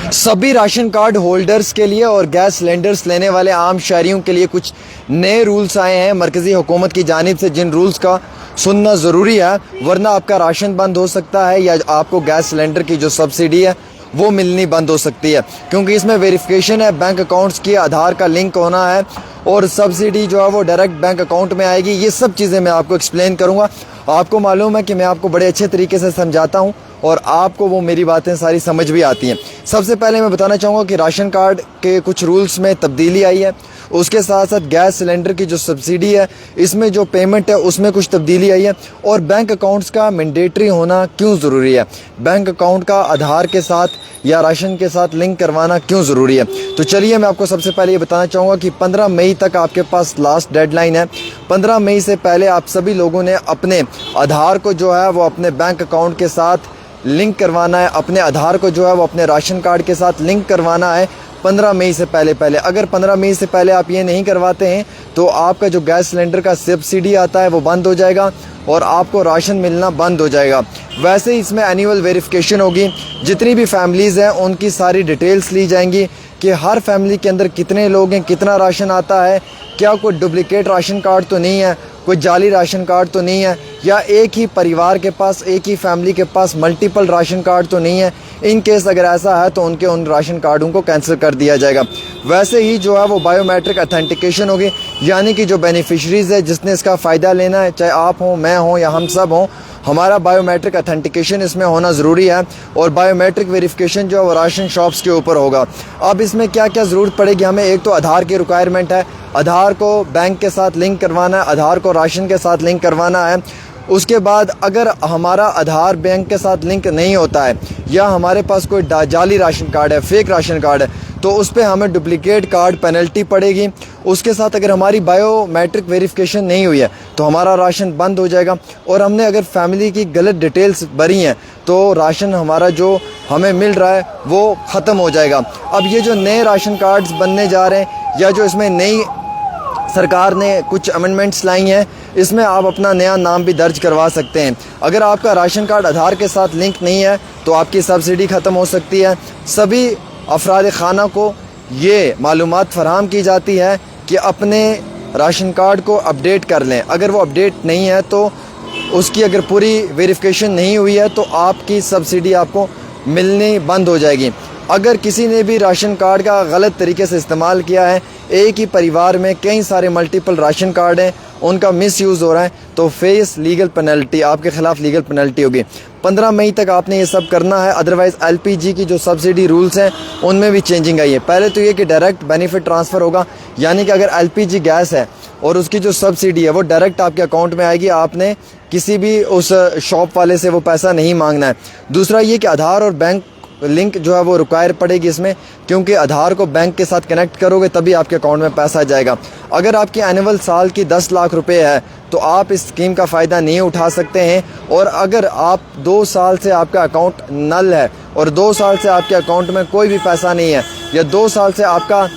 सभी ration card holders के लिए और गैस सिलेंडर्स लेने वाले आम शहरियों के लिए कुछ नए रूल्स आए हैं मरकज़ी हुकूमत की जानिब से, जिन रूल्स का सुनना ज़रूरी है, वरना आपका राशन बंद हो सकता है या आपको गैस सिलेंडर की जो सब्सिडी है वो मिलनी बंद हो सकती है। क्योंकि इसमें वेरिफिकेशन है, बैंक अकाउंट्स की आधार का लिंक होना है और सब्सिडी जो है वो डायरेक्ट बैंक अकाउंट में आएगी। ये सब चीज़ें मैं आपको एक्सप्लेन करूँगा। आपको मालूम है कि मैं आपको बड़े अच्छे तरीके से समझाता हूँ और आपको वो मेरी बातें सारी समझ भी आती हैं। सबसे पहले मैं बताना चाहूँगा कि राशन कार्ड के कुछ रूल्स में तब्दीली आई है, उसके साथ साथ गैस सिलेंडर की जो सब्सिडी है इसमें जो पेमेंट है उसमें कुछ तब्दीली आई है, और बैंक अकाउंट्स का मैंडेटरी होना क्यों ज़रूरी है, बैंक अकाउंट का आधार के साथ या राशन के साथ लिंक करवाना क्यों ज़रूरी है। तो चलिए मैं आपको सबसे पहले ये बताना चाहूँगा कि 15 मई तक आपके पास लास्ट डेडलाइन है। 15 मई से पहले आप सभी लोगों ने अपने आधार को जो है वो अपने बैंक अकाउंट के साथ लिंक करवाना है, अपने आधार को जो है वो अपने राशन कार्ड के साथ लिंक करवाना है 15 मई से पहले। अगर 15 मई से पहले आप ये नहीं करवाते हैं तो आपका जो गैस सिलेंडर का सब्सिडी आता है वो बंद हो जाएगा और आपको राशन मिलना बंद हो जाएगा। वैसे ही इसमें एनुअल वेरिफिकेशन होगी, जितनी भी फैमिलीज़ हैं उनकी सारी डिटेल्स ली जाएंगी कि हर फैमिली के अंदर कितने लोग हैं, कितना राशन आता है, क्या कोई डुप्लिकेट राशन कार्ड तो नहीं है, कोई जाली राशन कार्ड तो नहीं है, या एक ही परिवार के पास, एक ही फैमिली के पास मल्टीपल राशन कार्ड तो नहीं है। इन केस अगर ऐसा है तो उनके उन राशन कार्डों को कैंसिल कर दिया जाएगा। वैसे ही जो है वो बायोमेट्रिक अथेंटिकेशन होगी, यानी कि जो बेनिफिशरीज़ है जिसने इसका फ़ायदा लेना है, चाहे आप हों, मैं हों या हम सब हों, हमारा बायोमेट्रिक अथेंटिकेशन इसमें होना ज़रूरी है। और बायोमेट्रिक वेरिफिकेशन जो है वो राशन शॉप्स के ऊपर होगा। अब इसमें क्या क्या ज़रूरत पड़ेगी हमें, एक तो आधार की रिक्वायरमेंट है, आधार को बैंक के साथ लिंक करवाना है, आधार को राशन के साथ लिंक करवाना है। उसके बाद अगर हमारा आधार बैंक के साथ लिंक नहीं होता है या हमारे पास कोई जाली राशन कार्ड है, फेक राशन कार्ड है, तो उस पर हमें डुप्लिकेट कार्ड पेनल्टी पड़ेगी। उसके साथ अगर हमारी बायोमेट्रिक वेरिफिकेशन नहीं हुई है तो हमारा राशन बंद हो जाएगा। और हमने अगर फैमिली की गलत डिटेल्स भरी हैं तो राशन हमारा जो हमें मिल रहा है वो ख़त्म हो जाएगा। अब ये जो नए राशन कार्ड्स बनने जा रहे हैं या जो इसमें नई सरकार ने कुछ अमेंडमेंट्स लाई हैं, इसमें आप अपना नया नाम भी दर्ज करवा सकते हैं। अगर आपका राशन कार्ड आधार के साथ लिंक नहीं है तो आपकी सब्सिडी ख़त्म हो सकती है। सभी अफराद खाना को ये मालूमात फराहम की जाती है कि अपने राशन कार्ड को अपडेट कर लें। अगर वो अपडेट नहीं है तो उसकी अगर पूरी वेरिफिकेशन नहीं हुई है तो आपकी सब्सिडी आपको मिलनी बंद हो जाएगी। अगर किसी ने भी राशन कार्ड का गलत तरीके से इस्तेमाल किया है, एक ही परिवार में कई सारे मल्टीपल राशन कार्ड हैं, उनका मिसयूज़ हो रहा है, तो फेस लीगल पेनल्टी, आपके ख़िलाफ़ लीगल पेनल्टी होगी। 15 मई तक आपने ये सब करना है। अदरवाइज़ एलपीजी की जो सब्सिडी रूल्स हैं उनमें भी चेंजिंग आई है। पहले तो ये कि डायरेक्ट बेनिफिट ट्रांसफ़र होगा, यानी कि अगर एलपीजी गैस है और उसकी जो सब्सिडी है वो डायरेक्ट आपके अकाउंट में आएगी, आपने किसी भी उस शॉप वाले से वो पैसा नहीं मांगना है। दूसरा ये कि आधार और बैंक लिंक जो है वो रिक्वायर पड़ेगी इसमें, क्योंकि आधार को बैंक के साथ कनेक्ट करोगे तभी आपके अकाउंट में पैसा जाएगा। अगर आपकी एनुअल साल की 10 लाख रुपए है तो आप इस स्कीम का फ़ायदा नहीं उठा सकते हैं। और अगर आप 2 साल से आपका अकाउंट नल है और 2 साल से आपके अकाउंट में कोई भी पैसा नहीं है, या 2 साल से आपका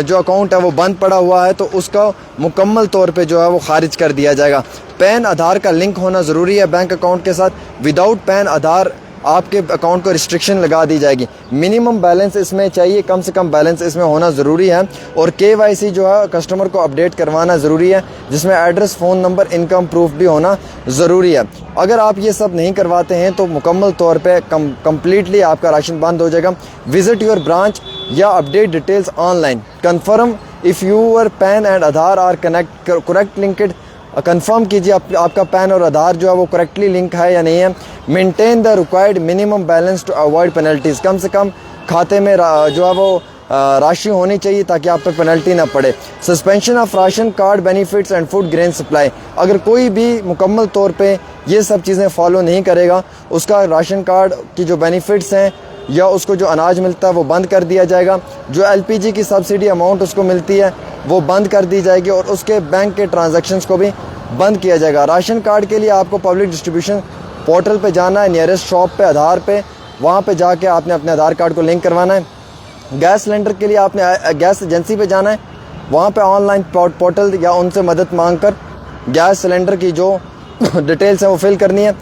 जो अकाउंट है वो बंद पड़ा हुआ है, तो उसका मुकम्मल तौर पे जो है वो खारिज कर दिया जाएगा। पैन आधार का लिंक होना ज़रूरी है बैंक अकाउंट के साथ। विदाउट पैन आधार आपके अकाउंट को रिस्ट्रिक्शन लगा दी जाएगी। मिनिमम बैलेंस इसमें चाहिए, कम से कम बैलेंस इसमें होना ज़रूरी है। और KYC जो है कस्टमर को अपडेट करवाना ज़रूरी है, जिसमें address, phone number, income proof भी होना ज़रूरी है। अगर आप ये सब नहीं करवाते हैं तो मुकम्मल तौर पे कम्प्लीटली आपका राशन बंद हो जाएगा। विज़िट योर ब्रांच या update details online. Confirm if your PAN and Aadhaar are correct linked. Confirm कीजिए आपका पैन और आधार जो है वो करेक्टली लिंक है या नहीं है। Maintain the required minimum balance to avoid penalties. कम से कम खाते में जो है वो राशि होनी चाहिए ताकि आप पे पेनल्टी ना पड़े। Suspension of ration card benefits and food grain supply. अगर कोई भी मुकम्मल तौर पे ये सब चीज़ें फॉलो नहीं करेगा, उसका राशन कार्ड की जो बेनिफिट्स हैं या उसको जो अनाज मिलता है वो बंद कर दिया जाएगा। जो एलपीजी की सब्सिडी अमाउंट उसको मिलती है वो बंद कर दी जाएगी और उसके बैंक के ट्रांजैक्शंस को भी बंद किया जाएगा। राशन कार्ड के लिए आपको पब्लिक डिस्ट्रीब्यूशन पोर्टल पे जाना है, नियरेस्ट शॉप पे आधार पे, वहाँ पे जाके आपने अपने आधार कार्ड को लिंक करवाना है। गैस सिलेंडर के लिए आपने गैस एजेंसी पे जाना है, वहाँ पे ऑनलाइन पोर्टल या उनसे मदद मांग कर गैस सिलेंडर की जो डिटेल्स हैं वो फिल करनी है।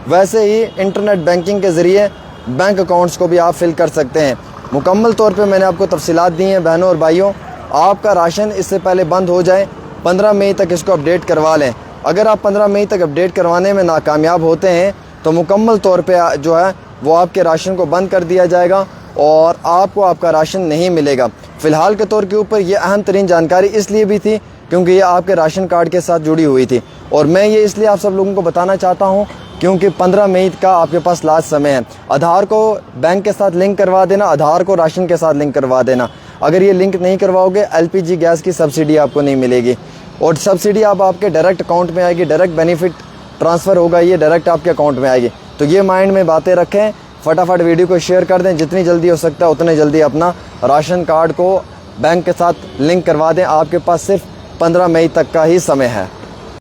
वैसे ही इंटरनेट बैंकिंग के ज़रिए बैंक अकाउंट्स को भी आप फिल कर सकते हैं। मुकम्मल तौर पे मैंने आपको तफसीलात दी हैं बहनों और भाइयों। आपका राशन इससे पहले बंद हो जाए 15 मई तक इसको अपडेट करवा लें। अगर आप 15 मई तक अपडेट करवाने में नाकामयाब होते हैं तो मुकम्मल तौर पे जो है वो आपके राशन को बंद कर दिया जाएगा और आपको आपका राशन नहीं मिलेगा। फ़िलहाल के तौर के ऊपर ये अहम तरीन जानकारी इसलिए भी थी क्योंकि ये आपके राशन कार्ड के साथ जुड़ी हुई थी और मैं ये इसलिए आप सब लोगों को बताना चाहता हूँ क्योंकि 15 मई का आपके पास लास्ट समय है। आधार को बैंक के साथ लिंक करवा देना, आधार को राशन के साथ लिंक करवा देना। अगर ये लिंक नहीं करवाओगे LPG गैस की सब्सिडी आपको नहीं मिलेगी और सब्सिडी आपके डायरेक्ट अकाउंट में आएगी, डायरेक्ट बेनिफिट ट्रांसफ़र होगा, ये डायरेक्ट आपके अकाउंट में आएगी। तो ये माइंड में बातें रखें, फटाफट वीडियो को शेयर कर दें, जितनी जल्दी हो सकता है उतने जल्दी अपना राशन कार्ड को बैंक के साथ लिंक करवा दें। आपके पास सिर्फ 15 मई तक का ही समय है।